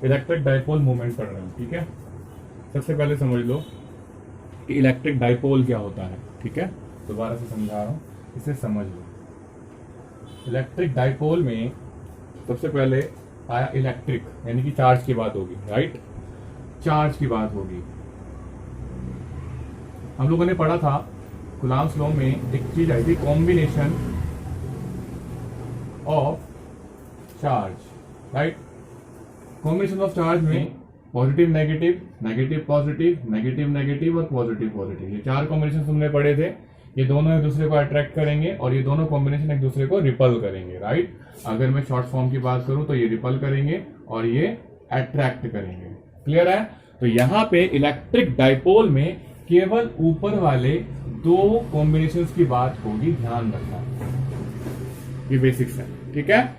Electric dipole movement पढ़ रहे हैं, ठीक है। सबसे पहले समझ लो कि इलेक्ट्रिक डाइपोल क्या होता है, ठीक है। दोबारा से समझा रहा हूं, इसे समझ लो। इलेक्ट्रिक डाइपोल में सबसे पहले आया इलेक्ट्रिक, यानी कि चार्ज की बात होगी, राइट। चार्ज की बात होगी। हम लोगों ने पढ़ा था कूलॉम्स लॉ में एक चीज आई थी, combination of charge, right. Combination of charge में positive negative, negative positive, negative negative और पॉजिटिव पॉजिटिव, ये चार कॉम्बिनेशन तुमने पढ़े थे। ये दोनों एक दूसरे को अट्रैक्ट करेंगे और ये दोनों कॉम्बिनेशन एक दूसरे को रिपल करेंगे, राइट। अगर मैं शॉर्ट फॉर्म की बात करूं तो ये रिपल करेंगे और ये अट्रैक्ट करेंगे। क्लियर है? तो यहां पे इलेक्ट्रिक डाइपोल में केवल ऊपर वाले दो कॉम्बिनेशन की बात होगी, ध्यान रखना। ये बेसिक्स है, ठीक है।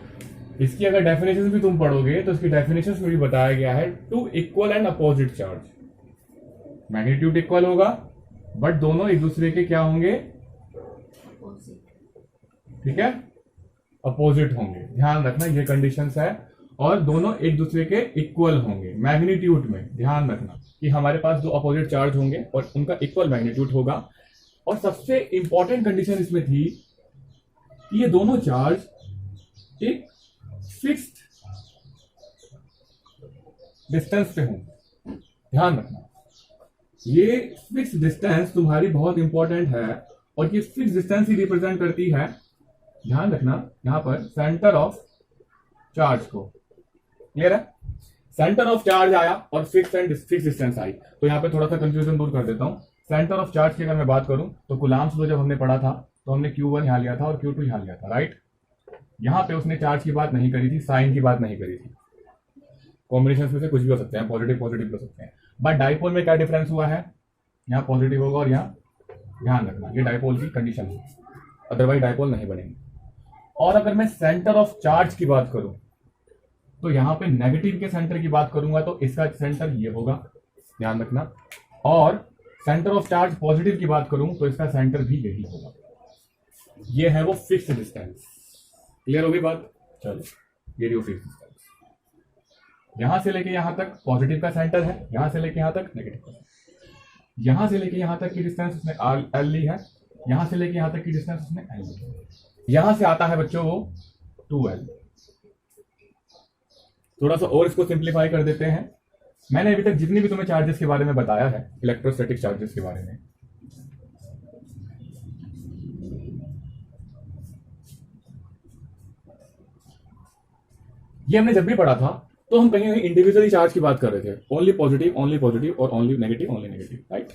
इसकी अगर डेफिनेशन भी तुम पढ़ोगे तो इसकी डेफिनेशन में भी बताया गया है, two equal and opposite charge, magnitude equal होगा बट दोनों एक दूसरे के क्या होंगे, ठीक है, अपोजिट होंगे। ध्यान रखना ये कंडीशंस है, और दोनों एक दूसरे के इक्वल होंगे मैग्नीट्यूड में। ध्यान रखना कि हमारे पास दो अपोजिट चार्ज होंगे और उनका इक्वल मैग्नीट्यूड होगा। और सबसे इंपॉर्टेंट कंडीशन इसमें थी कि ये दोनों चार्ज एक फिक्स्ड डिस्टेंस पे हों। ध्यान रखना ये फिक्स डिस्टेंस तुम्हारी बहुत इंपॉर्टेंट है, और ये फिक्स डिस्टेंस ही रिप्रेजेंट करती है, ध्यान रखना, यहां पर सेंटर ऑफ चार्ज को। क्लियर है? सेंटर ऑफ चार्ज आया और फिक्स डिस्टेंस आई, तो यहां पे थोड़ा सा कंफ्यूजन दूर कर देता हूं। सेंटर ऑफ चार्ज की अगर मैं बात करूं तो कूलॉम्स लॉ जब हमने पढ़ा था तो हमने Q1 यहां लिया था और Q2 यहां लिया था, राइट। यहां पे उसने चार्ज की बात नहीं करी थी, साइन की बात नहीं करी थी। कॉम्बिनेशन में से कुछ भी हो सकते हैं, पॉजिटिव पॉजिटिव हो सकते हैं, बट डाइपोल में क्या डिफरेंस हुआ है, यहाँ पॉजिटिव होगा और यहाँ, ध्यान रखना ये डाइपोल की कंडीशन है, अदरवाइज डाइपोल नहीं बनेंगे। और अगर मैं सेंटर ऑफ चार्ज की बात करूं तो यहां पे नेगेटिव के सेंटर की बात करूंगा तो इसका सेंटर ये होगा, ध्यान रखना। और सेंटर ऑफ चार्ज पॉजिटिव की बात करूं तो इसका सेंटर भी यही होगा। ये है वो फिक्स डिस्टेंस। क्लियर होगी बात? चलो ये रही वो फिक्स डिस्टेंस। यहां से लेके यहां तक पॉजिटिव का सेंटर है, यहां से लेके यहां तक नेगेटिव का, यहां से लेके यहां तक की डिस्टेंस उसने एल ली है, यहां से लेके यहां तक की डिस्टेंस उसने एल ली है। यहां से आता है बच्चों वो 2L। थोड़ा सा और इसको सिंप्लीफाई कर देते हैं। मैंने अभी तक जितनी भी तुम्हें चार्जेस के बारे में बताया है, इलेक्ट्रोस्टैटिक चार्जेस के बारे में, ये हमने जब भी पढ़ा था तो हम कहीं कहीं इंडिविजुअली चार्ज की बात कर रहे थे, ओनली पॉजिटिव और ओनली नेगेटिव, राइट।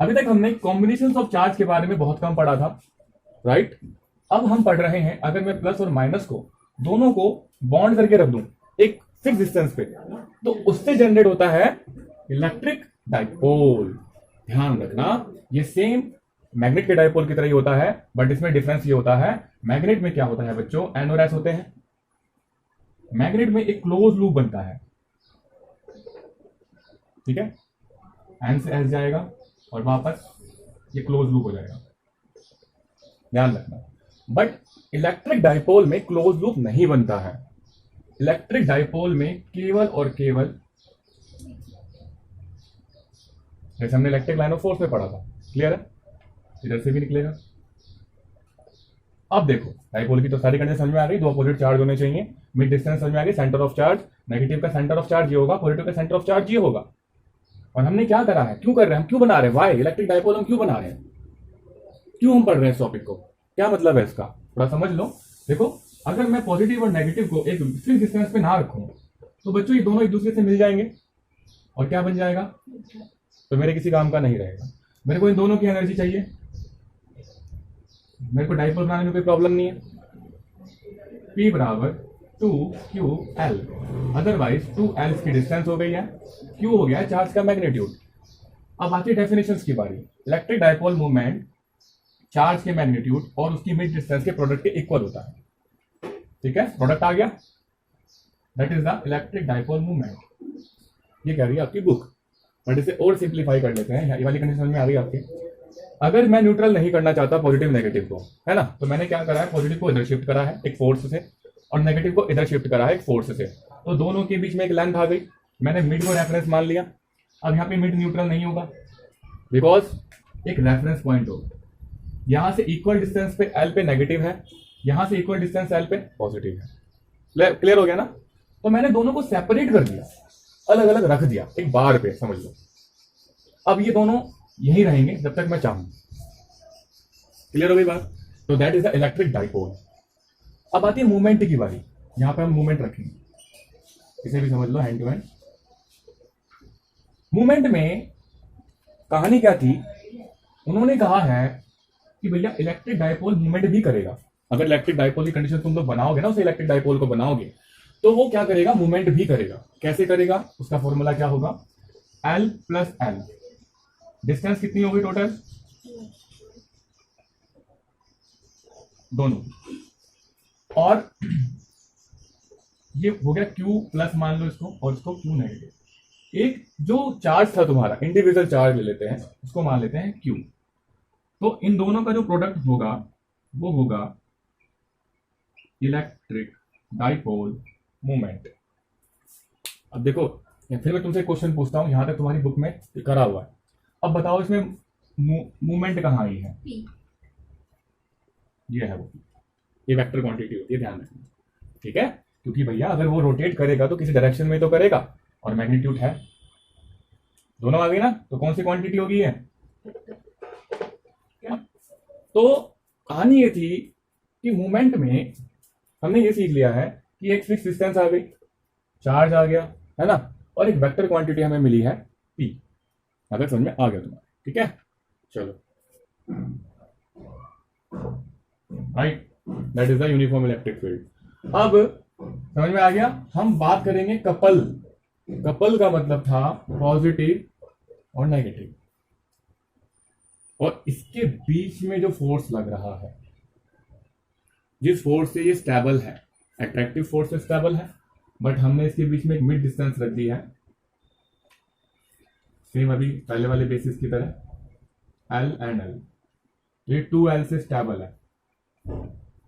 अभी तक हमने कॉम्बिनेशन ऑफ चार्ज के बारे में बहुत कम पढ़ा था, राइट। अब हम पढ़ रहे हैं, अगर मैं प्लस और माइनस को दोनों को बॉन्ड करके रख दूं एक फिक्स डिस्टेंस पे, तो उससे जनरेट होता है इलेक्ट्रिक डाइपोल। ध्यान रखना ये सेम मैग्नेट के डाइपोल की तरह ही होता है, बट इसमें डिफरेंस ये होता है, मैग्नेट में क्या होता है बच्चों, एन और एस होते हैं। मैग्नेट में एक क्लोज लूप बनता है, ठीक है, एन से एस जाएगा और वापस ये क्लोज लूप हो जाएगा, ध्यान रखना। बट इलेक्ट्रिक डाइपोल में क्लोज लूप नहीं बनता है। इलेक्ट्रिक डाइपोल में केवल और केवल, जैसे हमने इलेक्ट्रिक लाइन ऑफ फोर्स में पढ़ा था, क्लियर है, इधर से भी निकलेगा। अब देखो डाइपोल की तो सारी कंडीशन समझ में आ गई, दो अपोजिट चार्ज होने चाहिए, मिड डिस्टेंस समझ में आ गई, सेंटर ऑफ चार्ज, नेगेटिव का सेंटर ऑफ चार्ज ये होगा, पॉजिटिव का सेंटर ऑफ चार्ज ये होगा। और हमने क्या करा है, क्यों कर रहे हैं हम, क्यों बना रहे हैं, वाई इलेक्ट्रिक डाइपोल हम क्यों बना रहे हैं, क्यों हम पढ़ रहे हैं इस टॉपिक को, क्या मतलब है इसका, थोड़ा समझ लो। देखो अगर मैं पॉजिटिव और नेगेटिव को एक फिक्स डिस्टेंस पे ना रखूं तो बच्चों ये दोनों एक दूसरे से मिल जाएंगे और क्या बन जाएगा, तो मेरे किसी काम का नहीं रहेगा। मेरे को इन दोनों की एनर्जी चाहिए, मेरे को डाइपोल बनाने में कोई प्रॉब्लम नहीं है। P बराबर 2QL, अदरवाइज 2L की डिस्टेंस हो गई है, Q हो गया है चार्ज का मैग्नीट्यूड। अब आती है डेफिनेशंस की बारी। इलेक्ट्रिक डाइपोल मूवमेंट चार्ज के मैग्नीट्यूड और उसकी मिड डिस्टेंस के प्रोडक्ट के इक्वल होता है, ठीक है, प्रोडक्ट आ गया, that is the electric dipole movement. ये कह रही है आपकी बुक, बट इसे और सिंप्लीफाई कर लेते हैं। ये वाली कंडीशन में आ गई आपकी। अगर मैं न्यूट्रल नहीं करना चाहता पॉजिटिव नेगेटिव को, है ना, तो मैंने क्या करा है, पॉजिटिव को इधर शिफ्ट करा है एक फोर्स से और नेगेटिव को इधर शिफ्ट करा है एक फोर्स से, तो दोनों के बीच में एक लेंथ आ गई, मैंने मिड को रेफरेंस मान लिया। अब यहाँ पे मिड न्यूट्रल नहीं होगा बिकॉज एक रेफरेंस पॉइंट होगा। यहां से इक्वल डिस्टेंस पे एल पे नेगेटिव है, यहां से इक्वल डिस्टेंस एल पे पॉजिटिव है। क्लियर हो गया ना? तो मैंने दोनों को सेपरेट कर दिया, अलग अलग रख दिया एक बार पे, समझ लो। अब ये दोनों यही रहेंगे जब तक मैं चाहूं। क्लियर हो गई बात? तो that is the electric dipole. अब आती है मूवमेंट की बारी। यहां पे हम मूवमेंट रखेंगे, इसे भी समझ लो हैंड टू हैंड। मूवमेंट में कहानी क्या थी? उन्होंने कहा है कि भैया इलेक्ट्रिक डाइपोल मूवमेंट भी करेगा। अगर इलेक्ट्रिक डाइपोल की कंडीशन तुम लोग बनाओगे ना, उसे इलेक्ट्रिक डाइपोल को बनाओगे तो वो क्या करेगा? मूवमेंट भी करेगा। कैसे करेगा? उसका फॉर्मूला क्या होगा? L plus L. डिस्टेंस कितनी होगी टोटल? दोनों। और ये हो गया Q प्लस, मान लो इसको, और इसको Q नेगेटिव। एक जो चार्ज था तुम्हारा, इंडिविजुअल चार्ज ले लेते हैं, उसको मान लेते हैं Q। तो इन दोनों का जो प्रोडक्ट होगा वो होगा इलेक्ट्रिक डाइपोल मूवमेंट। अब देखो, फिर मैं तुमसे क्वेश्चन पूछता हूं, यहां तक तुम्हारी बुक में करा हुआ है। अब बताओ इसमें मूवमेंट कहां आई है? ये है वो, ये वेक्टर क्वांटिटी होती है, ध्यान रखना, ठीक है? क्योंकि भैया अगर वो रोटेट करेगा तो किसी डायरेक्शन में तो करेगा, और मैग्नीट्यूड है, दोनों आ गई ना, तो कौन सी क्वांटिटी होगी है? तो कहानी ये थी कि मूवमेंट में हमने ये सीख लिया है कि एक फिक्स डिस्टेंस आ गई, चार्ज आ गया, है ना, और एक वेक्टर क्वांटिटी हमें मिली है p। अगर समझ में आ गया तुम्हारे, ठीक है? चलो, right, that is the uniform electric field. अब समझ में आ गया? हम बात करेंगे कपल। कपल का मतलब था पॉजिटिव और नेगेटिव, और इसके बीच में जो फोर्स लग रहा है, जिस फोर्स से ये स्टेबल है, अट्रैक्टिव फोर्स से स्टेबल है, बट हमने इसके बीच में एक मिड डिस्टेंस रख दी है, सेम अभी पहले वाले बेसिस की तरह, L एंड L। ये 2L से स्टेबल है,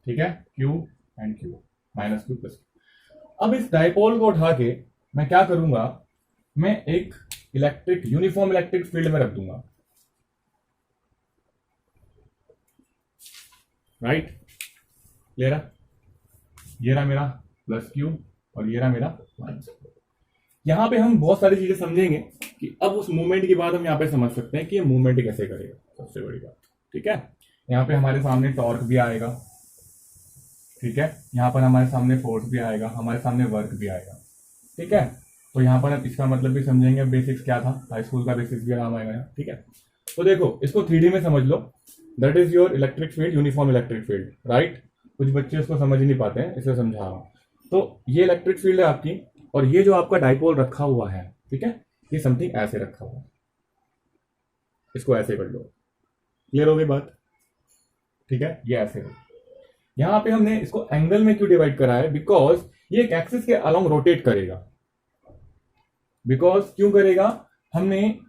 ठीक है? Q and Q, minus Q plus Q। अब इस डाइपोल को उठा के मैं क्या करूंगा? मैं एक इलेक्ट्रिक, यूनिफॉर्म इलेक्ट्रिक फील्ड में रख दूंगा, राइट? ले रहा, ये रहा मेरा प्लस Q, और ये रहा मेरा माइनस Q। यहां पे हम बहुत सारी चीजें समझेंगे कि अब उस मूवमेंट की बात हम यहां पे समझ सकते हैं कि ये मूवमेंट कैसे करेगा, सबसे बड़ी बात, ठीक है? यहां पे हमारे सामने टॉर्क भी आएगा, ठीक है? यहां पर हमारे सामने फोर्स भी आएगा, हमारे सामने वर्क भी आएगा, ठीक है? तो यहां पर हम इसका मतलब भी समझेंगे, बेसिक्स क्या था, हाई स्कूल का बेसिक्स भी काम आएगा, ठीक है? तो देखो, इसको 3D में समझ लो। That is your electric field, uniform electric field, right? कुछ बच्चे उसको समझ ही नहीं पाते हैं, इसलिए समझा रहा हूं। तो ये इलेक्ट्रिक फील्ड है आपकी, और ये जो आपका डाइपोल रखा हुआ है, ठीक है, ये समथिंग ऐसे रखा हुआ है, इसको ऐसे कर लो। क्लियर हो गई बात? ठीक है, ये ऐसे हो। यहां पे हमने इसको एंगल में क्यों डिवाइड करा है? बिकॉज ये एक एक्सिस के अलोंग रोटेट करेगा। बिकॉज क्यों करेगा? हमने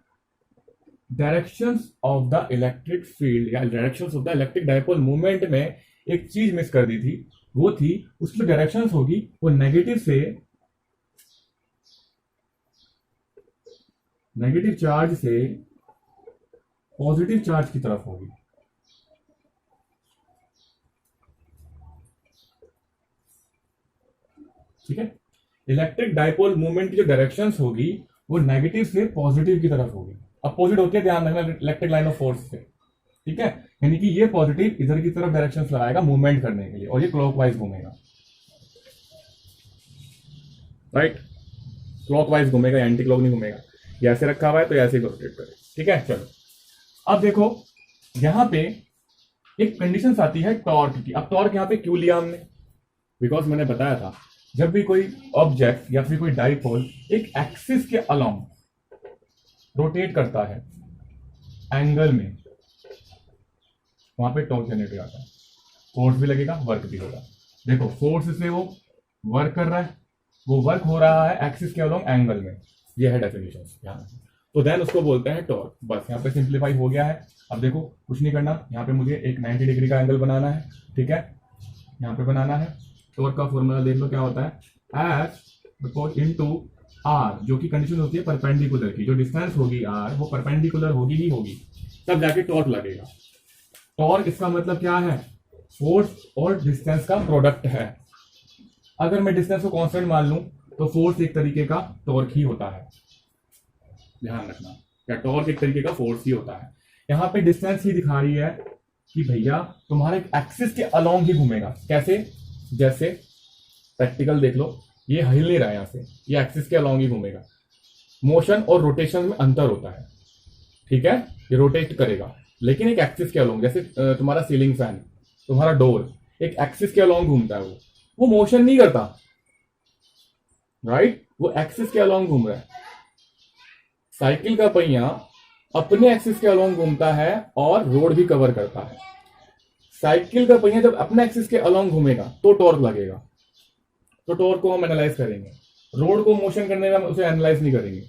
directions of the electric field या directions of the electric dipole movement में एक चीज मिस कर दी थी, वो थी उसकी जो डायरेक्शंस होगी वो नेगेटिव चार्ज से पॉजिटिव चार्ज की तरफ होगी। ठीक है, इलेक्ट्रिक डाइपोल मूवमेंट की जो डायरेक्शंस होगी वो नेगेटिव से पॉजिटिव की तरफ होगी। अपोजिट होती है, ध्यान रखना, इलेक्ट्रिक लाइन ऑफ फोर्स से, ठीक है? यानी कि ये पॉजिटिव इधर की तरफ डायरेक्शंस लगाएगा मूवमेंट करने के लिए, और ये क्लॉकवाइज घूमेगा, राइट? क्लॉकवाइज घूमेगा, एंटी क्लॉक नहीं घूमेगा। ये ऐसे रखा हुआ है तो ऐसे ही रोटेट करे, ठीक है? चलो, अब देखो यहां पे एक कंडीशन आती है टॉर्क की। अब टॉर्क यहां पे क्यों लिया हमने? बिकॉज मैंने बताया था, जब भी कोई ऑब्जेक्ट या फिर कोई डाइपोल एक एक्सिस के अलोंग रोटेट करता है एंगल में, वहां पे टॉर्क जनरेट हो जाता है, फोर्स भी लगेगा, वर्क भी होगा। देखो, फोर्स से वो वर्क कर रहा है, वो वर्क हो रहा है एक्सिस के अलोंग एंगल में, ये है डेफिनेशन यहाँ। तो देन उसको बोलते हैं टॉर्क। बस यहाँ पे सिंप्लीफाई हो गया है। अब देखो, कुछ नहीं करना, यहाँ पे मुझे एक 90 डिग्री का एंगल बनाना है, ठीक है? यहाँ पे बनाना है। टॉर्क का फॉर्मूला देख लो क्या होता है, F इनटू आर, जो कि कंडीशन होती है परपेंडिकुलर की, जो डिस्टेंस होगी आर वो परपेंडिकुलर होगी ही होगी, तब जाके टॉर्क लगेगा। टॉर्क इसका मतलब क्या है, फोर्स और डिस्टेंस का प्रोडक्ट है। अगर मैं डिस्टेंस को कांस्टेंट मान लूं तो फोर्स एक तरीके का टॉर्क ही होता है, ध्यान रखना, या टॉर्क एक तरीके का फोर्स ही होता है। यहाँ पे डिस्टेंस ही दिखा रही है कि भैया तुम्हारे एक्सिस के अलोंग ही घूमेगा। कैसे, जैसे प्रैक्टिकल देख लो, ये हिल नहीं रहा है यहां से, ये एक्सिस के अलोंग ही घूमेगा। मोशन और रोटेशन में अंतर होता है, ठीक है, ये रोटेट करेगा लेकिन एक एक्सिस के अलोंग। जैसे तुम्हारा सीलिंग फैन, तुम्हारा डोर एक एक्सिस के अलोंग घूमता है, वो मोशन नहीं करता, राइट, वो एक्सिस के अलोंग घूम रहा है। साइकिल का पहिया अपने एक्सिस के अलोंग घूमता है और रोड भी कवर करता है। साइकिल का पहिया जब अपने एक्सिस के अलोंग घूमेगा तो टॉर्क लगेगा, तो टॉर्क को हम एनालाइज करेंगे। रोड को मोशन करने में हम उसे एनालाइज नहीं करेंगे,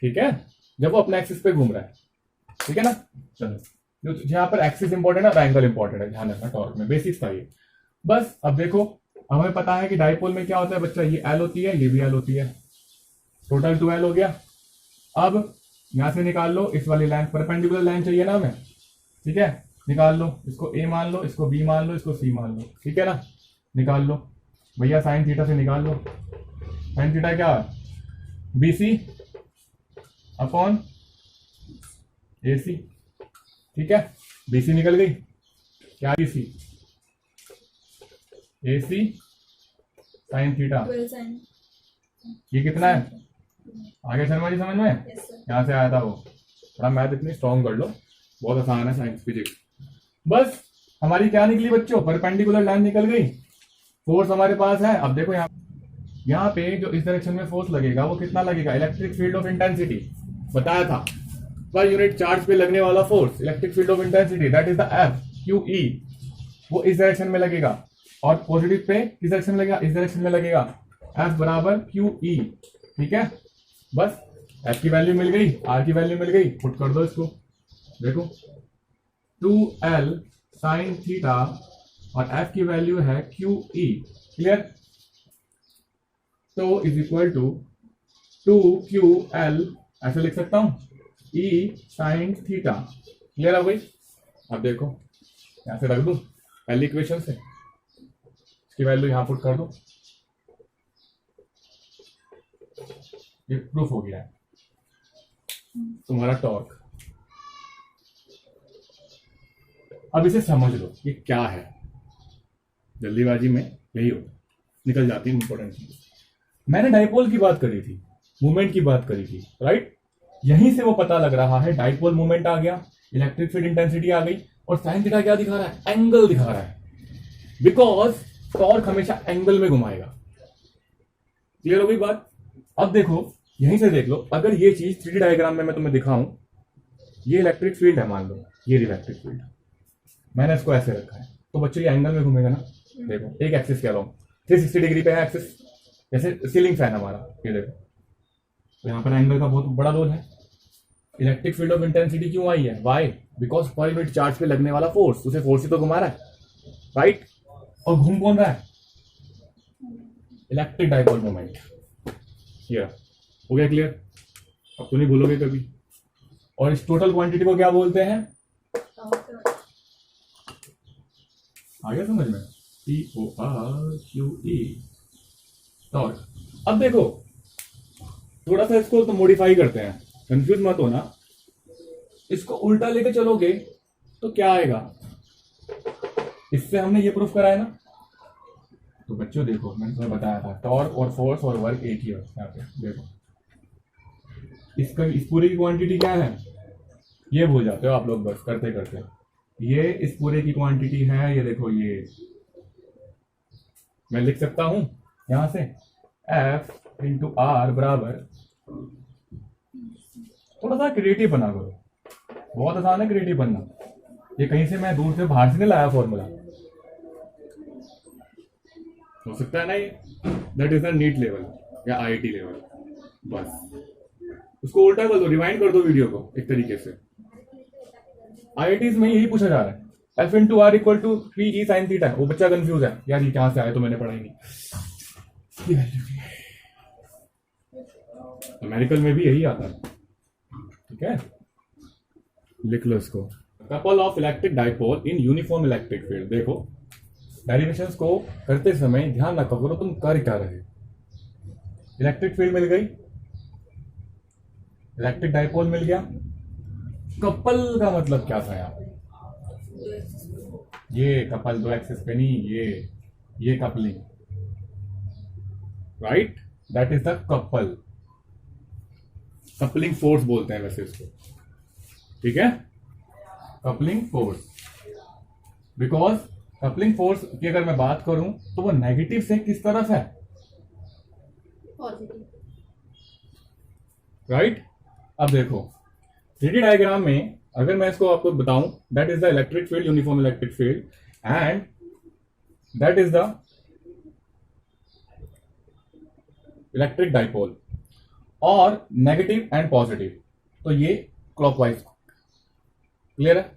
ठीक है, जब वो अपने एक्सिस पे घूम रहा है, ठीक है ना। चलो, जहां पर एक्सिस इंपॉर्टेंट है और एंगल इंपॉर्टेंट है, ध्यान रखना टॉर्क में, बेसिक्स था ये बस। अब देखो, हमें पता है कि डाइपोल में क्या होता है बच्चा, ये एल होती है, ये भी एल होती है, टोटल 2L हो गया। अब यहां से निकाल लो इस वाली लाइन, परपेंडिकुलर लाइन चाहिए ना हमें, ठीक है, निकाल लो, इसको ए मान लो, इसको बी मान लो, इसको सी मान लो, ठीक है ना, निकाल लो भैया, साइन थीटा से निकाल लो। साइन थीटा क्या है, BC अपॉन AC, ठीक है, BC निकल गई, क्या BC, AC साइन थीटा, ये कितना है, आगे शर्मा जी समझ में, यहां से आया था वो, थोड़ा मैथ इतनी स्ट्रॉन्ग कर लो, बहुत आसान है साइंस फिजिक्स। बस हमारी क्या निकली बच्चों, परपेंडिकुलर लाइन निकल गई, फोर्स हमारे पास है। अब देखो यहाँ पे जो इस डायरेक्शन में फोर्स लगेगा वो कितना लगेगा, इलेक्ट्रिक फील्ड ऑफ इंटेंसिटी बताया था, पर यूनिट चार्ज पे लगने वाला force, electric field of intensity, that is the FQE, वो इस डायरेक्शन में लगेगा। और पॉजिटिव पे किस डायरेक्शन में लगेगा, इस डायरेक्शन में लगेगा, F बराबर QE, ठीक है। बस F की वैल्यू मिल गई, R की वैल्यू मिल गई, पुट कर दो इसको, देखो 2L साइन थीटा और F की वैल्यू है QE, क्लियर। तो इज इक्वल टू 2QL, ऐसे लिख सकता हूं, E साइन थीटा, क्लियर है भाई। अब देखो यहां से रख दू पहली इक्वेशन से, इसकी वैल्यू यहां पुट कर दो, ये प्रूफ हो गया है तुम्हारा टॉर्क। अब इसे समझ लो ये क्या है, जल्दीबाजी में यही होता, निकल जाती है इंपॉर्टेंट चीज। मैंने डाइपोल की बात करी थी, मूवमेंट की बात करी थी, राइट, यहीं से वो पता लग रहा है, डाइपोल मूवमेंट आ गया, इलेक्ट्रिक फील्ड इंटेंसिटी आ गई, और साइन थीटा क्या दिखा रहा है, एंगल दिखा रहा है, बिकॉज टॉर्क हमेशा एंगल में घुमाएगा। क्लियर हो गई बात। अब देखो यहीं से देख लो, अगर ये चीज 3D डायग्राम में मैं तुम्हें दिखाऊं, ये इलेक्ट्रिक फील्ड है मान लो, ये इलेक्ट्रिक फील्ड, मैंने इसको ऐसे रखा है, तो बच्चों ये एंगल में घूमेगा ना, देखो एक एक्सिस के अलोंग 360 डिग्री पे है एक्सिस, जैसे सीलिंग फैन हमारा, ये देखो, तो यहाँ पर एंगल का बहुत बड़ा रोल है। इलेक्ट्रिक फील्ड ऑफ इंटेंसिटी क्यों आई है, why, because per unit charge पे लगने वाला फोर्स, उसे फोर्स ही तो घुमा रहा है, राइट, और घूम कौन रहा है, इलेक्ट्रिक डाइपोल मोमेंट। ये हो गया क्लियर, अब तो नहीं भूलोगे कभी। और इस टोटल क्वांटिटी को क्या बोलते हैं, आ गया समझ में, TORQE, टॉर्क। अब देखो थोड़ा सा इसको तो मॉडिफाई करते हैं, कंफ्यूज मत होना, इसको उल्टा लेके चलोगे तो क्या आएगा, इससे हमने ये प्रूफ कराया ना। तो बच्चों देखो मैंने तुम्हें बताया था, टॉर्क और फोर्स और वर्क एक ही है, यहाँ पे देखो इसका, इस पूरे की क्वांटिटी क्या है, ये भूल जाते हो आप लोग बस करते करते, ये इस पूरे की क्वांटिटी है, ये देखो, ये मैं लिख सकता हूं यहां से F इंटू R बराबर, थोड़ा सा क्रिएटिव बना करो, बहुत आसान है क्रिएटिव बनना, ये कहीं से मैं दूर से बाहर से नहीं लाया फॉर्मूला, हो सकता है ना ये, that is the NEET level या IIT लेवल, बस उसको उल्टा कर दो, रिवाइंड कर दो वीडियो को एक तरीके से। IITs में यही पूछा जा रहा है, F into R equal to 3E sine theta, वो बच्चा कंफ्यूज है यार ये कहां से आया, तो मैंने पढ़ा ही नहीं, न्यूमेरिकल में भी यही आता है, ठीक है, लिख लो इसको। Couple of electric dipole in uniform electric field. देखो डेरिवेशंस को करते समय ध्यान रखा करो तुम कर क्या रहे। इलेक्ट्रिक फील्ड मिल गई, इलेक्ट्रिक डाइपोल मिल गया, कपल का मतलब क्या था यार? ये कपल दो एक्सिस पे नहीं, ये coupling, right, that is the couple. Coupling force बोलते हैं वैसे इसको, ठीक है, coupling force. Because coupling force की अगर मैं बात करूं तो वो नेगेटिव से किस तरफ है? पॉजिटिव। राइट। अब देखो 3D डायग्राम में अगर मैं इसको आपको बताऊं, that is the electric field, uniform electric field, and that is the electric dipole, और नेगेटिव एंड पॉजिटिव, तो ये क्लॉकवाइज। क्लियर है?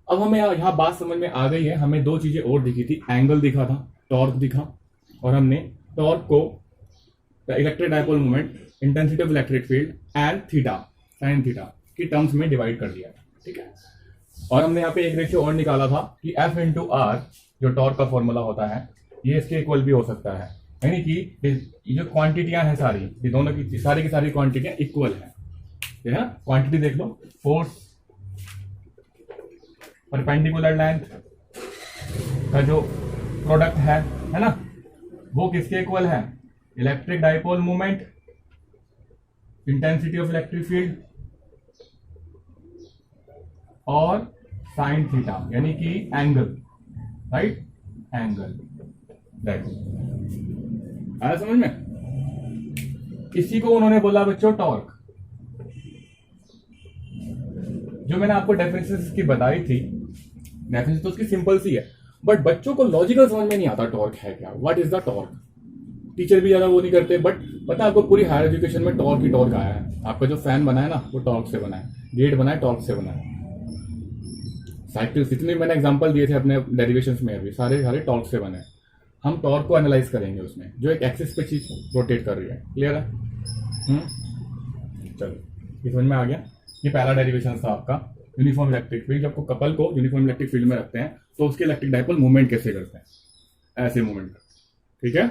अब हमें यहां बात समझ में आ गई है। हमें दो चीजें और दिखी थी, एंगल दिखा था, टॉर्क दिखा, और हमने टॉर्क को the electric dipole moment, intensity of electric field and theta, sine theta की टर्म्स में डिवाइड कर दिया, ठीक है। और हमने यहाँ पे एक रेशियो और निकाला था कि F इंटू आर जो टॉर्क का फॉर्मूला होता है, ये इसके इक्वल भी हो सकता है, यानी कि ये जो क्वांटिटियां हैं सारी, ये दोनों की सारी क्वांटिटियां इक्वल है, क्वांटिटी देख लो, फोर्स परपेंडिकुलर लेंथ का जो प्रोडक्ट है ना, वो किसके इक्वल है? Electric dipole moment, intensity of electric field और साइन थीटा, यानी कि एंगल, राइट, एंगल। देखो आया समझ में? इसी को उन्होंने बोला बच्चों टॉर्क। जो मैंने आपको डेफिनेशन की बताई थी, डेफिनेशन तो उसकी सिंपल सी है, बट बच्चों को लॉजिकल समझ में नहीं आता टॉर्क है क्या, what is the torque. Teacher भी ज्यादा वो नहीं करते, बट पता है आपको पूरी हायर एजुकेशन में टॉर्क ही टॉर्क आया है। आपका जो फैन बना है ना, वो टॉर्क से बना है, गेट बना है टॉर्क से बना है, साइकिल, जितने मैंने एग्जांपल दिए थे अपने डेरिवेशंस में अभी, सारे टॉर्क से बने हैं। हम टॉर्क को एनालाइज करेंगे उसमें, जो एक एक्सिस पे चीज रोटेट कर रही है। क्लियर है? चलो ये समझ में आ गया। ये पहला डेरिवेशन था आपका यूनिफॉर्म इलेक्ट्रिक फील्ड। जब कपल को यूनिफॉर्म इलेक्ट्रिक फील्ड में रखते हैं तो उसके इलेक्ट्रिक डाइपोल मूवमेंट कैसे करते हैं, ऐसे मूवमेंट, ठीक है।